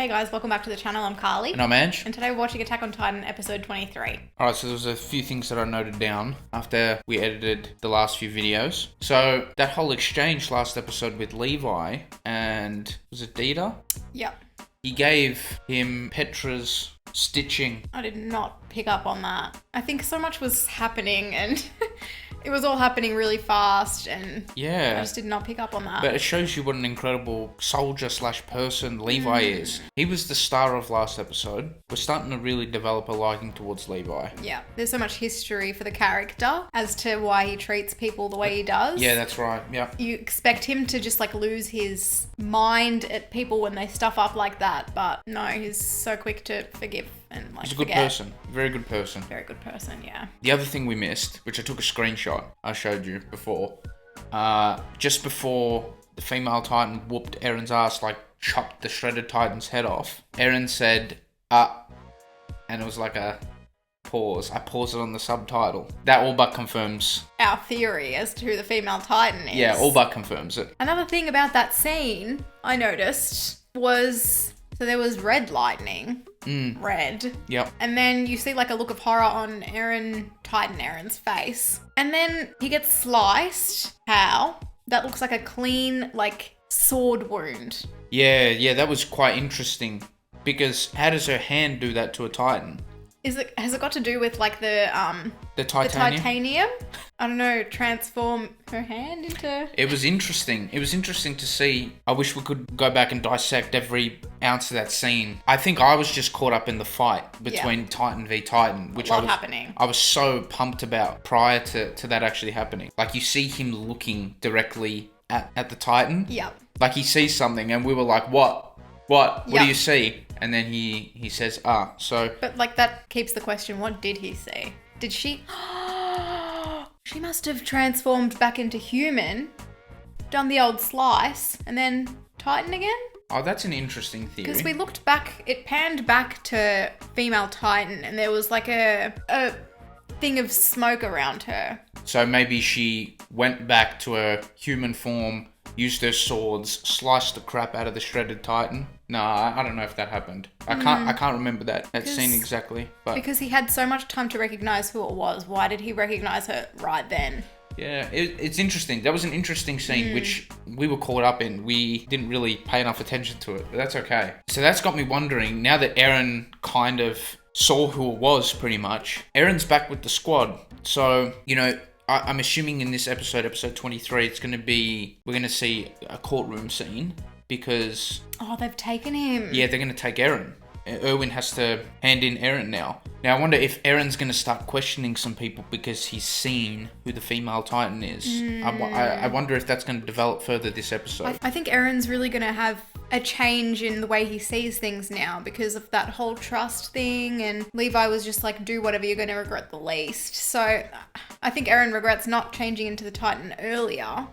Hey guys, welcome back to the channel. I'm Carly. And I'm Ange. And today we're watching Attack on Titan episode 23. Alright, so there's a few things that I noted down after we edited the last few videos. So that whole exchange last episode with Levi and was it Dita? Yep. He gave him Petra's stitching. I did not pick up on that. I think so much was happening and it was all happening really fast and I Yeah. just did not pick up on that. But it shows you what an incredible soldier slash person Levi is. He was the star of last episode. We're starting to really develop a liking towards Levi. Yeah, there's so much history for the character as to why he treats people the way he does. Yeah, that's right. Yeah. You expect him to just like lose his mind at people when they stuff up like that, but no, he's so quick to forgive and like He's a good forget. person. Very good person. Very good person, yeah. The other thing we missed, which I took a screenshot, I showed you before, just before the female Titan whooped Eren's ass, like chopped the shredded Titan's head off, Eren said, and it was like a pause. I paused it on the subtitle. That all but confirms. Our theory as to who the female Titan is. Yeah, all but confirms it. Another thing about that scene I noticed was, so there was red lightning. Red. Yep. And then you see like a look of horror on Titan Eren's face. And then he gets sliced. How? That looks like a clean, like, sword wound. Yeah, that was quite interesting. Because how does her hand do that to a Titan? Has it got to do with like the Titanium? titanium? I don't know, transform her hand into... It was interesting. It was interesting to see. I wish we could go back and dissect every ounce of that scene. I think I was just caught up in the fight between Titan v Titan, which happening. I was so pumped about prior to that actually happening. Like you see him looking directly at the Titan. Yep. Like he sees something and we were like, what? What do Yep. you see? And then he says, so... But like that keeps the question, what did he see? Did she... She must have transformed back into human, done the old slice, and then Titan again? Oh, that's an interesting theory. Because we looked back, it panned back to female Titan, and there was like a thing of smoke around her. So maybe she went back to her human form, used her swords, sliced the crap out of the shredded Titan. No, I don't know if that happened. I can't remember that scene exactly. But because he had so much time to recognize who it was, why did he recognize her right then? yeah, it's interesting. That was an interesting scene, which we were caught up in. We didn't really pay enough attention to it, but that's okay. So that's got me wondering, now that Eren kind of saw who it was pretty much, Eren's back with the squad. So, I'm assuming in this episode 23, we're going to see a courtroom scene because... Oh, they've taken him. Yeah, they're going to take Eren. Erwin has to hand in Eren now. Now, I wonder if Eren's going to start questioning some people because he's seen who the female Titan is. I wonder if that's going to develop further this episode. I think Eren's really going to have a change in the way he sees things now because of that whole trust thing, and Levi was just like, do whatever you're going to regret the least. So I think Eren regrets not changing into the Titan earlier.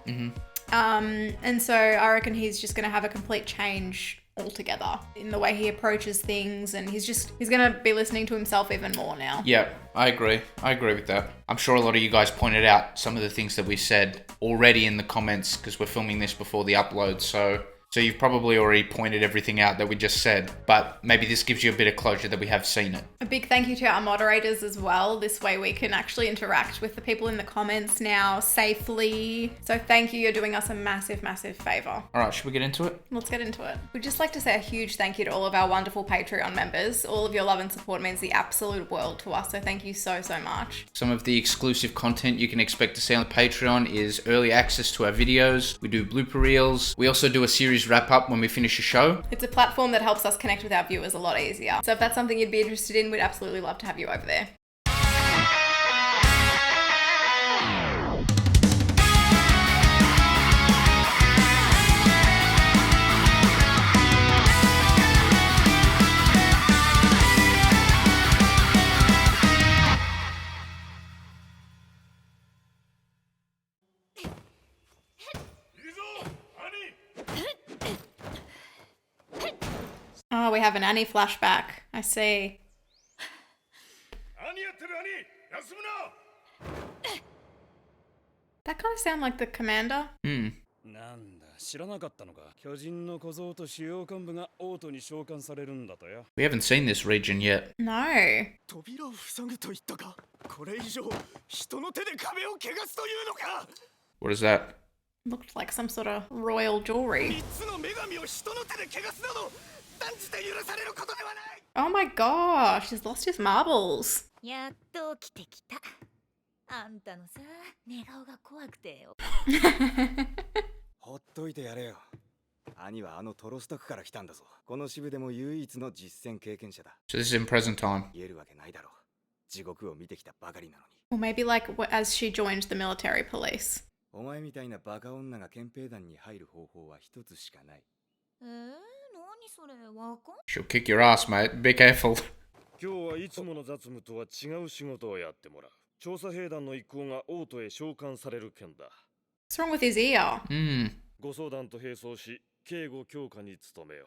And so I reckon he's just going to have a complete change altogether in the way he approaches things, and he's going to be listening to himself even more now. Yeah, I agree with that. I'm sure a lot of you guys pointed out some of the things that we said already in the comments because we're filming this before the upload, so you've probably already pointed everything out that we just said, but maybe this gives you a bit of closure that we have seen it. A big thank you to our moderators as well. This way we can actually interact with the people in the comments now safely. So thank you. You're doing us a massive, massive favor. All right, should we get into it? Let's get into it. We'd just like to say a huge thank you to all of our wonderful Patreon members. All of your love and support means the absolute world to us. So thank you so, so much. Some of the exclusive content you can expect to see on Patreon is early access to our videos. We do blooper reels. We also do a series wrap up when we finish a show. It's a platform that helps us connect with our viewers a lot easier. So if that's something you'd be interested in, we'd absolutely love to have you over there. Oh, we have an Annie flashback. I see. That kind of sound like the commander. 知らなかったのか。巨人の小僧と主要幹部が王都に召喚されるんだとよ。We haven't seen this region yet. No. 扉を塞ぐと言ったか。これ以上人の手で壁を汚すというのか。 What is that? Looked like some sort of royal jewelry. 三つの女神を人の手で汚すなど断じて許されることではない。 Oh my gosh, he's lost his marbles. やっと起きてきた。あんたのさ、寝顔が怖くて。ほっといてやれよ。兄はあのトロストクから来たんだぞ。この支部でも唯一の実戦経験者だ。 So this is in present time. 言えるわけないだろう。地獄を見てきたばかりなのに。 Or maybe like as she joined the military police. お前みたいなバカ女が憲兵団に入る方法は一つしかない。何それ、わかん She'll kick your ass, mate. Be careful. 今日はいつもの雑務とは違う仕事をやってもらう。調査兵団の一行が王都へ召喚される件だ。 What's wrong with his ear? Hmm. 護送団と並走し、警護強化に努めよ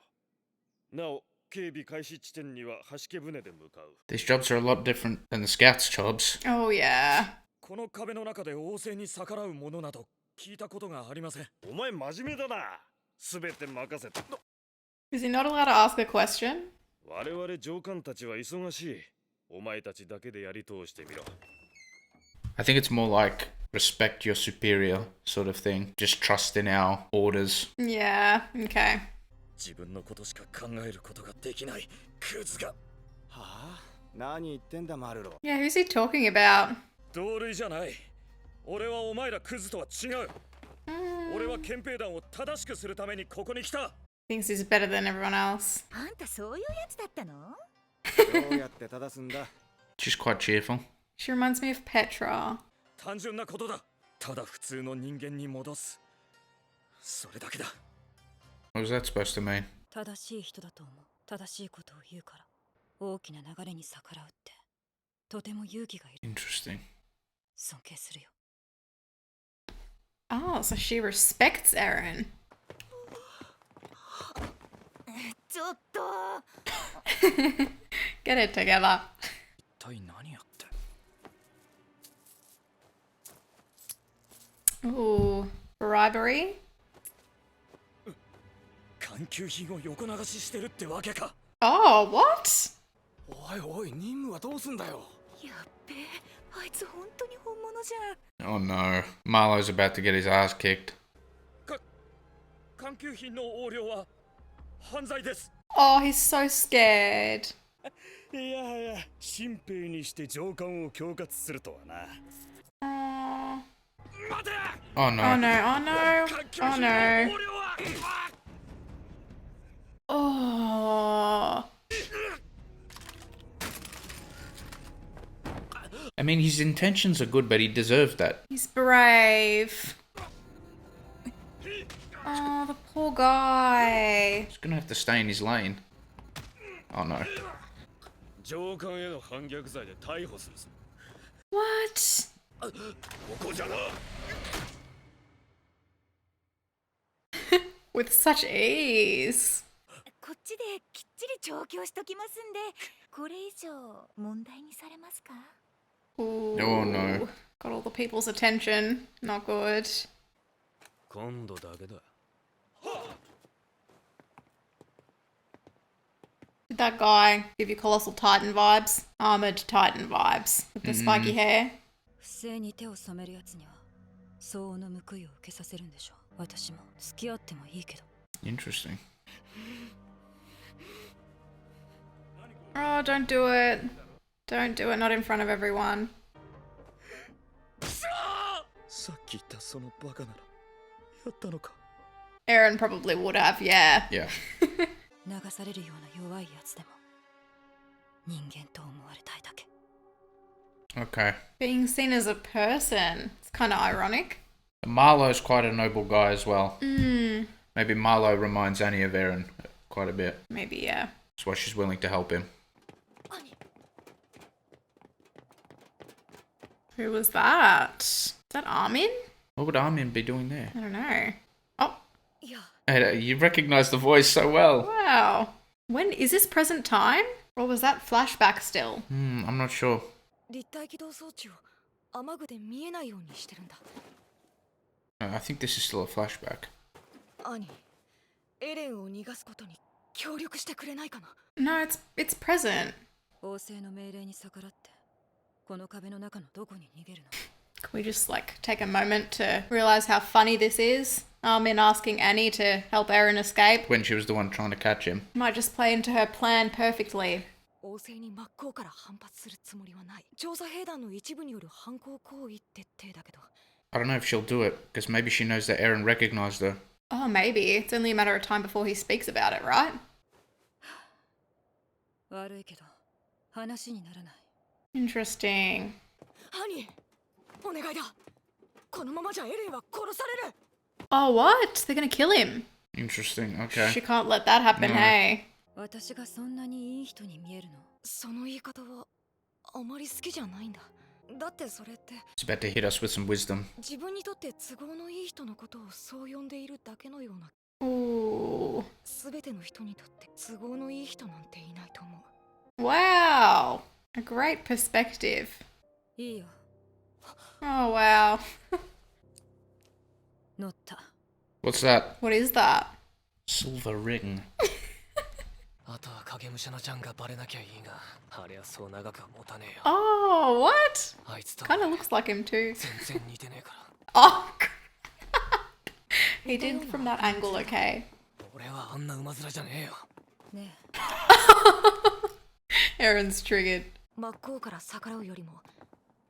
う。なお、警備開始地点には橋船で向かう。 These jobs are a lot different than the scouts' jobs. Oh yeah. この壁の中で王政に逆らうものなど聞いたことがありません。お前真面目だな。すべて任せた。 Is he not allowed to ask a question? 我々上官たちは忙しい。お前たちだけでやり通してみろ。 I think it's more like respect your superior sort of thing. Just trust in our orders. Yeah, okay. 自分のことしか考えることができないクズが。はあ？何言ってんだマルロ。 Yeah, who's he talking about? 同類じゃない。俺はお前らクズとは違う。俺は憲兵団を正しくするためにここに来た。 Thinks he's better than everyone else. あんたそういうやつだったの？どうやって正すんだ？ She's quite cheerful. She reminds me of Petra. 単純なことだ。ただ普通の人間に戻す。それだけだ。 What was that supposed to mean? 正しい人だと思う。正しいことを言うから大きな流れに逆らうってとても勇気がいる。 Interesting. 尊敬するよ。 Oh, so she respects Eren. ちょっと。 Get it together. 一体何やって。 Ooh, bribery? 環球品を横流ししてるってわけか。 Oh, what? おいおい、任務はどうすんだよ。やっべえ、あいつ本当に本物じゃん。 Oh no. Marlowe's about to get his ass kicked. 環球品の横領は犯罪です。 Oh, he's so scared. いやいや、新兵にして上官を恐喝するとはな。 Oh, 待て。 Oh no. oh no, oh no, 環球 oh 品の no. 横領は。 Oh. I mean, his intentions are good, but he deserved that. He's brave. Oh, the poor guy. He's gonna have to stay in his lane. Oh no. 上官への反逆罪で逮捕するぞ。 What? ここじゃな。 With such ease. こっちできっちり調教しときますんで、これ以上問題にされますか？ Ooh. Oh, no. Got all the people's attention. Not good. 今度だけだ。 Did that guy give you Colossal Titan vibes? Armored Titan vibes. With the spiky hair? 不正に手を染めるやつには相応の報いを受けさせるんでしょう。私も付き合ってもいいけど。 Interesting. Oh, don't do it. Don't do it. Not in front of everyone. さっき言ったそのバカならやったのか。 Eren probably would have, yeah. Yeah. 流されるような弱いやつでも人間と思われたいだけ。 Okay. Being seen as a person. It's kind of ironic. Marlowe's quite a noble guy as well. Hmm. Maybe Marlowe reminds Annie of Eren quite a bit. Maybe, yeah. That's why she's willing to help him. Who was that? Is that Armin? What would Armin be doing there? I don't know. Oh, いや、 Hey, you recognize the voice so well. wow. When is this present time? Or was that flashback still? I'm not sure. 立体起動装置を雨具で見えないようにしてるんだ。 I think this is still a flashback. 兄、エレンを逃がすことに協力してくれないかな。 No, it's present. 王政の命令に逆らってこの壁の中のどこに逃げるの？ Can we just like take a moment to realize how funny this is? Armin asking Annie to help Eren escape When she was the one trying to catch him. might just play into her plan perfectly. 王政に真っ向から反発するつもりはない。調査兵団の一部による反抗行為って体だけど。 I don't know if she'll do it, because maybe she knows that Eren recognized her. Oh, maybe. It's only a matter of time before he speaks about it, right? 悪いけど話にならない。 Interesting. 兄、お願いだ。このままじゃエレンは殺される。 Oh, what? They're gonna kill him. Interesting, okay. She can't let that happen, No. hey? 私がそんなにいい人に見えるの？その言い方はあまり好きじゃないんだ。だってそれって It's about to hit us with some wisdom. 自分にとって都合のいい人のことをそう呼んでいるだけのような。 Ooh. 全ての人にとって都合のいい人なんていないと思う。 Wow. A great perspective. いいよ、 Oh, wow. 乗った。 What's that? What is that? Silver ring. あとは影武者のジャンがバレなきゃいいが、あれはそう長くは持たねえよ。 Oh, what? あいつと Kind of looks like him too. 全然似てねえから。 Oh, he did from that angle, okay. 俺はあんな馬面じゃねえよ。ね Eren's triggered. 真っ向から逆らうよりも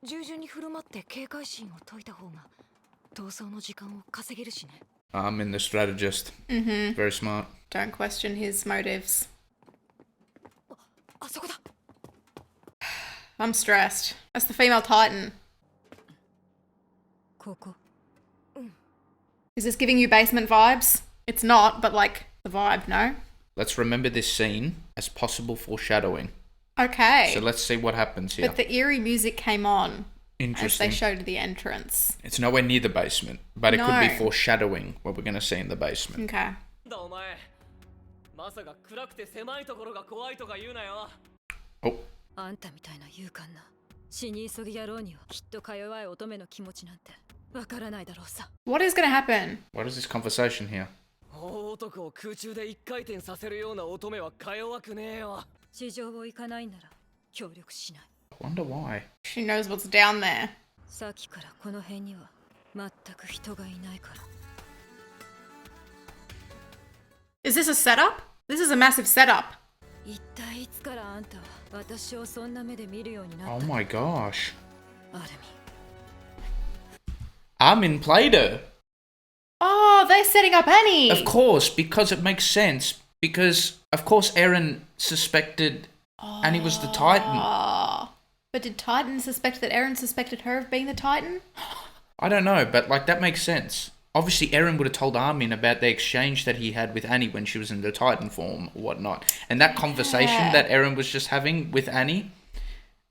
従順に振る舞って警戒心を解いた方が逃走の時間を稼げるしね。 Armin the strategist. Mm-hmm. Very smart. Don't question his motives. あそこだ。 I'm stressed. That's the female Titan. ここ Is this giving you basement vibes? It's not, but like the vibe, no? Let's remember this scene as possible foreshadowing. Okay. So let's see what happens here. But the eerie music came on as they Interesting. showed the entrance. It's nowhere near the basement, but it could be No. foreshadowing what we're going to see in the basement. Okay. だお前。まさか暗くて狭いところが怖いとか言うなよ。 Oh, あんたみたいな勇敢な死に急ぎ野郎にはきっとか弱い乙女の気持ちなんてわからないだろうさ。 What is going to happen? what is this conversation here? 大男を空中で一回転させるような乙女はか弱くねえよ。地上を行かないなら協力しない。 I wonder why. She knows what's down there. さっきからこの辺には全く人がいないから。 Is this a setup? This is a massive setup. 一体いつからあんたは私をそんな目で見るようにな Oh ったの？ my gosh. アルミ。 Armin played her. Oh, they're setting up Annie. Of course, because it makes sense. Because, of course, Eren suspected Annie was the Titan. Oh. But did Titan suspect that Eren suspected her of being the Titan? I don't know, but like that makes sense. Obviously, Eren would have told Armin about the exchange that he had with Annie when she was in the Titan form or whatnot. And that conversation Yeah. that Eren was just having with Annie,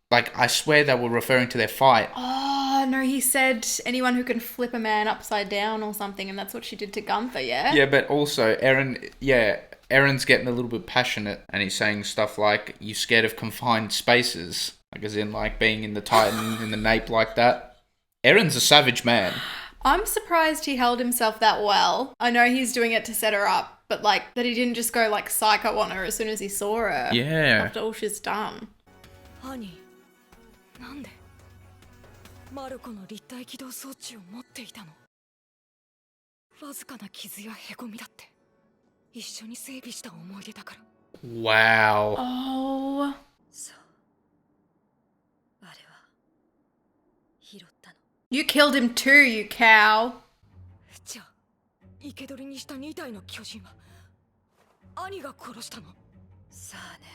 like, I swear they were referring to their fight. Oh, no, he said anyone who can flip a man upside down or something, and that's what she did to Gunther, yeah? Yeah, but also, Eren's getting a little bit passionate and he's saying stuff like, you scared of confined spaces? Like, as in, like, being in the Titan, in the nape like that. Eren's a savage man. I'm surprised he held himself that well. I know he's doing it to set her up, but like, that he didn't just go like psycho on her as soon as he saw her. Yeah. After all she's done. 兄、なんでマルコの立体起動装置を持っていたの？わずかな傷やへこみだって一緒に整備した思い出だから。 Wow. Oh. そう。あれは拾ったの。 You killed him too, you cow. じゃあ生け捕りにした2体の巨人は兄が殺したの？さあね。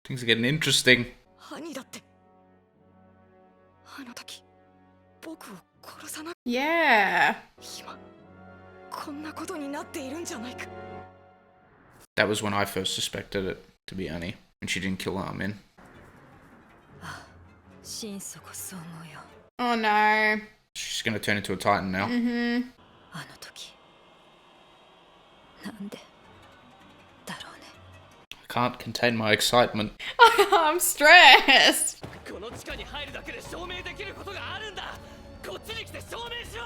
Things are getting interesting. 兄だってあの時僕を殺さな Yeah. 今こんなことになっているんじゃないか。 That was when I first suspected it to be Annie. And she didn't kill Armin. 心底そう思うよ。 Oh no. She's going to turn into a Titan now. あの時。なんでだろうね。 I can't contain my excitement. I'm stressed. この地下に入るだけで証明できることがあるんだ。こっちに来て証明しろ。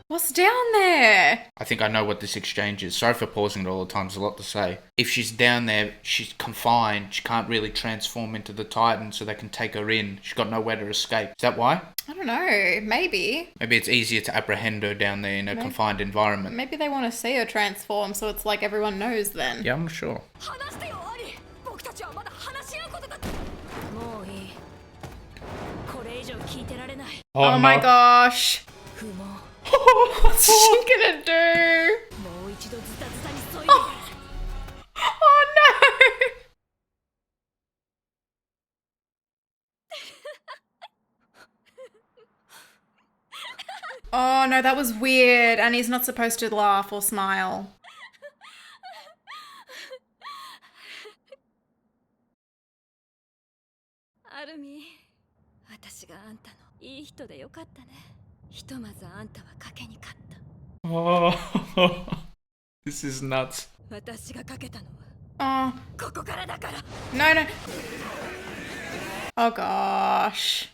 What's down there? I think I know what this exchange is. Sorry for pausing it all the time. There's a lot to say. If she's down there, she's confined. She can't really transform into the Titan, so they can take her in. She's got nowhere to escape. Is that why? I don't know. Maybe. Maybe it's easier to apprehend her down there in a confined environment. Maybe they want to see her transform, so it's like everyone knows then. Yeah, I'm not sure. 話してよアニ僕たちはまだ話し合うことだもういいこれ以上聞いてられない Oh my gosh. 不毛 What's she gonna do? もう一度ズタズタに削いで Oh no! Oh no, that was weird. And he's not supposed to laugh or smile. Arumi 私があんたのいい人でよかったねひとまずあんたは賭けに勝った Oh, this is nuts. 私がかけたのは Oh, ここからだから no, no. Oh gosh.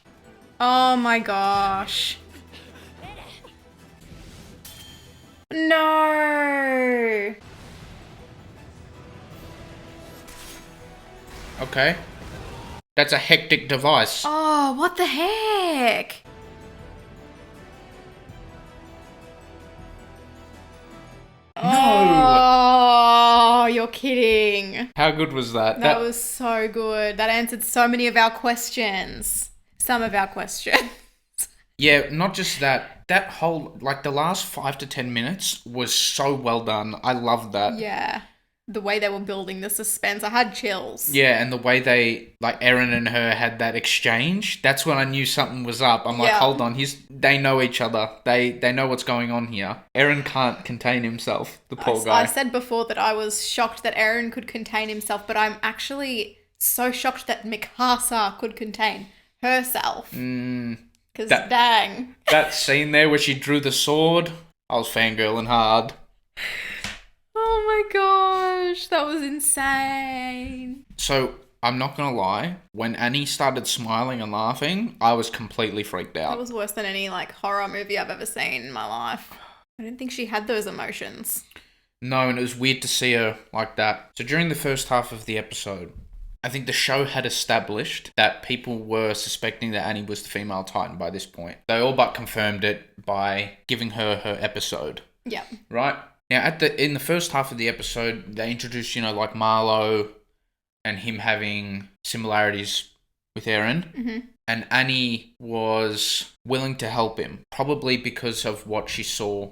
Oh my gosh. No. Okay. That's a hectic device. Oh, what the heck? Oh, you're kidding. How good was that? That was so good. That answered so many of our questions. Some of our questions. Yeah, not just that. That whole, like, the last 5 to 10 minutes was so well done. I loved that. Yeah. The way they were building the suspense. I had chills. Yeah, and the way they, like, Eren and her had that exchange, that's when I knew something was up. I'm like, Yeah. hold on, they know each other. They know what's going on here. Eren can't contain himself, the poor guy. I said before that I was shocked that Eren could contain himself, but I'm actually so shocked that Mikasa could contain herself. Because dang. That scene there where she drew the sword, I was fangirling hard. Oh my gosh, that was insane. So, I'm not gonna lie, when Annie started smiling and laughing, I was completely freaked That out. was worse than any like horror movie I've ever seen in my life. I didn't think she had those emotions. No, and it was weird to see her like that. So during the first half of the episode, I think the show had established that people were suspecting that Annie was the female Titan by this point. They all but confirmed it by giving her episode, Yeah. right? Now, in the first half of the episode, they introduced, like Marlo and him having similarities with Eren. Mm-hmm. And Annie was willing to help him, probably because of what she saw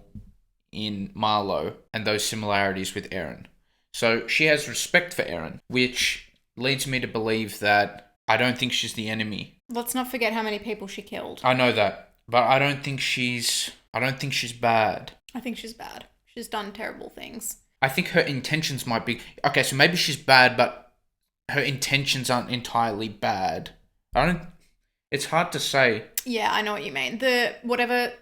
in Marlo and those similarities with Eren. So she has respect for Eren, which leads me to believe that I don't think she's the enemy. Let's not forget how many people she killed. I know that, but I don't think she's bad. I think she's bad. She's done terrible things. I think her intentions might be... Okay, so maybe she's bad, but her intentions aren't entirely bad. It's hard to say. Yeah, I know what you mean. Whatever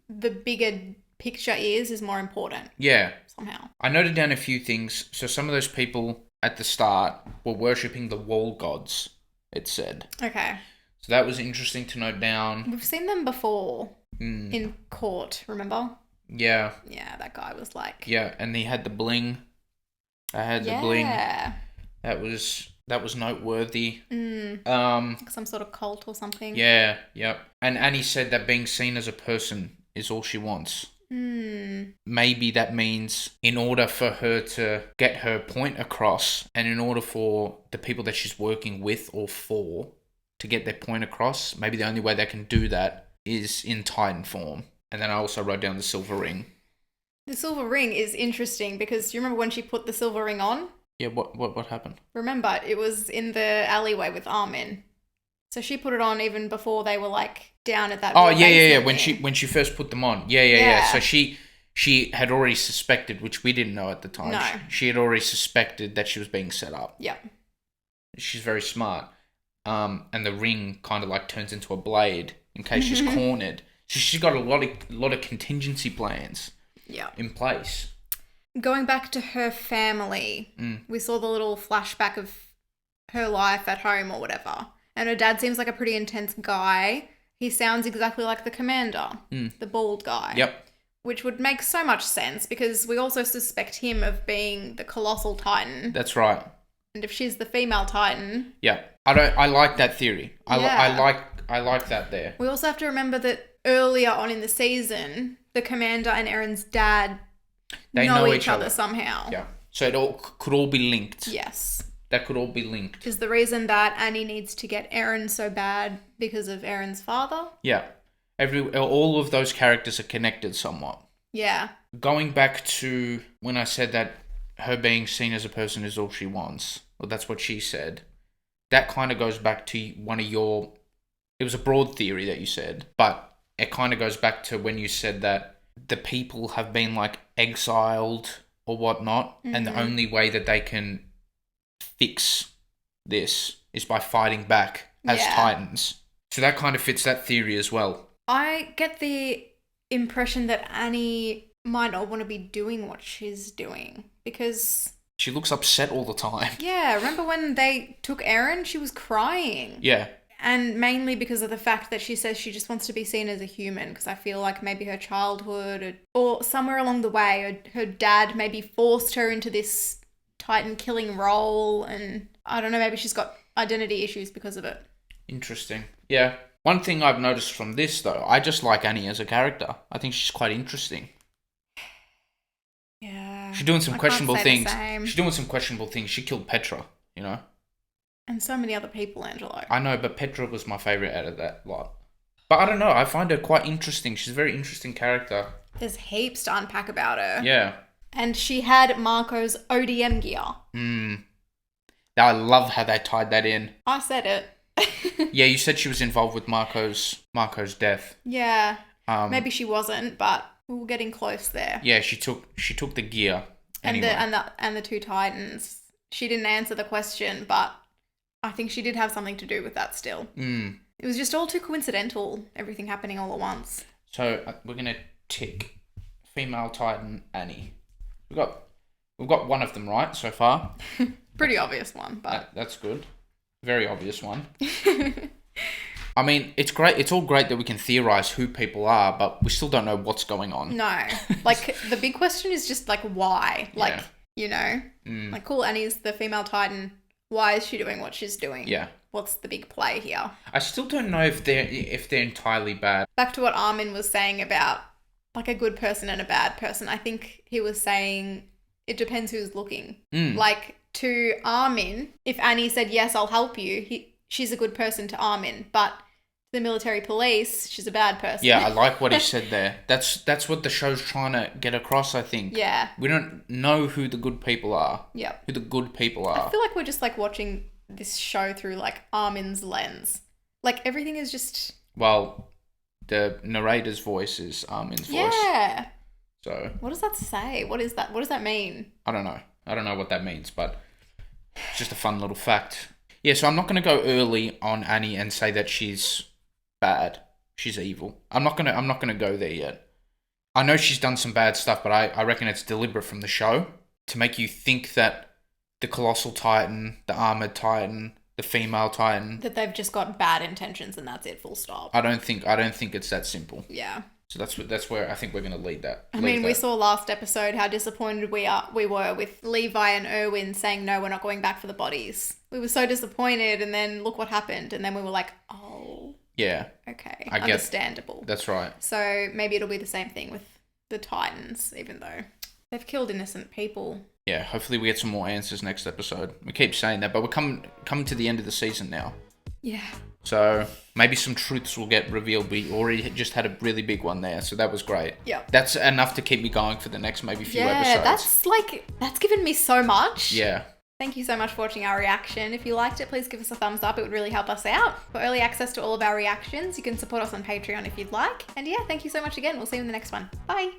the bigger picture is more important. Yeah. Somehow. I noted down a few things. So some of those people at the start were worshipping the wall gods, it said. Okay. So that was interesting to note down. We've seen them before in court, remember? Yeah. Yeah, that guy was like... Yeah, and he had the bling. I had the bling. That was noteworthy. Some sort of cult or something. Yeah, yep. And Annie said that being seen as a person is all she wants. Maybe that means in order for her to get her point across, and in order for the people that she's working with or for to get their point across, maybe the only way they can do that is in Titan form. And then I also wrote down the silver ring. The silver ring is interesting because you remember when she put the silver ring on? Yeah, what happened? Remember, it was in the alleyway with Armin. So she put it on even before they were like down at that. Oh real yeah. basement When she first put them on. Yeah. So she had already suspected, which we didn't know at the time. No. She had already suspected that she was being set up. Yep. She's very smart. And the ring kind of like turns into a blade in case she's cornered. So she's got a lot of contingency plans. Yeah. In place. Going back to her family, we saw the little flashback of her life at home or whatever. And her dad seems like a pretty intense guy. He sounds exactly like the commander, the bald guy. Yep. which would make so much sense because we also suspect him of being the colossal titan. That's right. And if she's the female titan, Yeah. I like that theory. Yeah. I like that there. we also have to remember that earlier on in the season, the commander and Eren's dad They know each other somehow. Yeah. So it all could all be linked. Yes. That could all be linked. Is the reason that Annie needs to get Eren so bad because of Eren's father? Yeah. All of those characters are connected somewhat. Yeah. Going back to when I said that her being seen as a person is all she wants, well, that's what she said. That kind of goes back to one of your... It was a broad theory that you said, but it kind of goes back to when you said that the people have been like exiled or whatnot, and the only way that they can fix this is by fighting back as Yeah. Titans. So that kind of fits that theory as well. I get the impression that Annie might not want to be doing what she's doing because, She looks upset all the time. yeah, remember when they took Eren? She was crying. Yeah. And mainly because of the fact that she says she just wants to be seen as a human because I feel like maybe her childhood or somewhere along the way, her dad maybe forced her into this Titan killing role and I don't know, maybe she's got identity issues because of it. Interesting. Yeah. One thing I've noticed from this, though, I just like Annie as a character. I think she's quite interesting. Yeah. She's doing some I can't questionable say the things. same. She's doing some questionable things. She killed Petra, you know? And so many other people, Angelo. I know, but Petra was my favourite out of that lot. But I don't know. I find her quite interesting. She's a very interesting character. There's heaps to unpack about her. Yeah. And she had Marco's ODM gear. I love how they tied that in. I said it. Yeah, you said she was involved with Marco's death. Yeah. Um, Maybe she wasn't, but we were getting close there. Yeah, she took the gear. And Anyway. the two Titans. She didn't answer the question, but I think she did have something to do with that still. It was just all too coincidental, everything happening all at once. So we're gonna tick female Titan Annie. We've got one of them right so far. Pretty obvious one, but That's good. Very obvious one. I mean, it's great. It's all great that we can theorize who people are, but we still don't know what's going on. no. Like, the big question is just, like, why? Like, Yeah. you know? Like, cool, Annie's the female Titan. Why is she doing what she's doing? Yeah. What's the big play here? I still don't know if they're entirely bad. Back to what Armin was saying about, like, a good person and a bad person. I think he was saying it depends who's looking. Like, to Armin, if Annie said, yes, I'll help you, she's a good person to Armin. But the military police, she's a bad person. Yeah, I like what he said there. That's what the show's trying to get across, I think. Yeah. We don't know who the good people are. Yep. Who the good people I are. feel like we're just, like, watching this show through, like, Armin's lens. Like, everything is just... Well, the narrator's voice is Armin's voice. Yeah. So, What does that say? What is that? What does that mean? I don't know. I don't know what that means, but it's just a fun little fact. Yeah, so I'm not going to go early on Annie and say that she's bad. She's evil. I'm not gonna go there yet. I know she's done some bad stuff, but I reckon it's deliberate from the show to make you think that the Colossal Titan, the Armored Titan, the female Titan. That they've just got bad intentions and that's it, full stop. I don't think it's that simple. Yeah. So that's where I think we're gonna lead that. I mean, we saw last episode how disappointed we were with Levi and Erwin saying, no, we're not going back for the bodies. We were so disappointed, and then look what happened. And then we were like, oh, Yeah, okay, I get- understandable. that's right. So maybe it'll be the same thing with the Titans, even though they've killed innocent people. Yeah, hopefully we get some more answers next episode. We keep saying that, but we're coming to the end of the season now. Yeah. So maybe some truths will get revealed. We already just had a really big one there, so that was great. Yeah. That's enough to keep me going for the next maybe few Yeah, episodes. that's given me so much. Yeah. Thank you so much for watching our reaction. If you liked it, please give us a thumbs up. It would really help us out. For early access to all of our reactions, you can support us on Patreon if you'd like. And yeah, thank you so much again. We'll see you in the next one. Bye.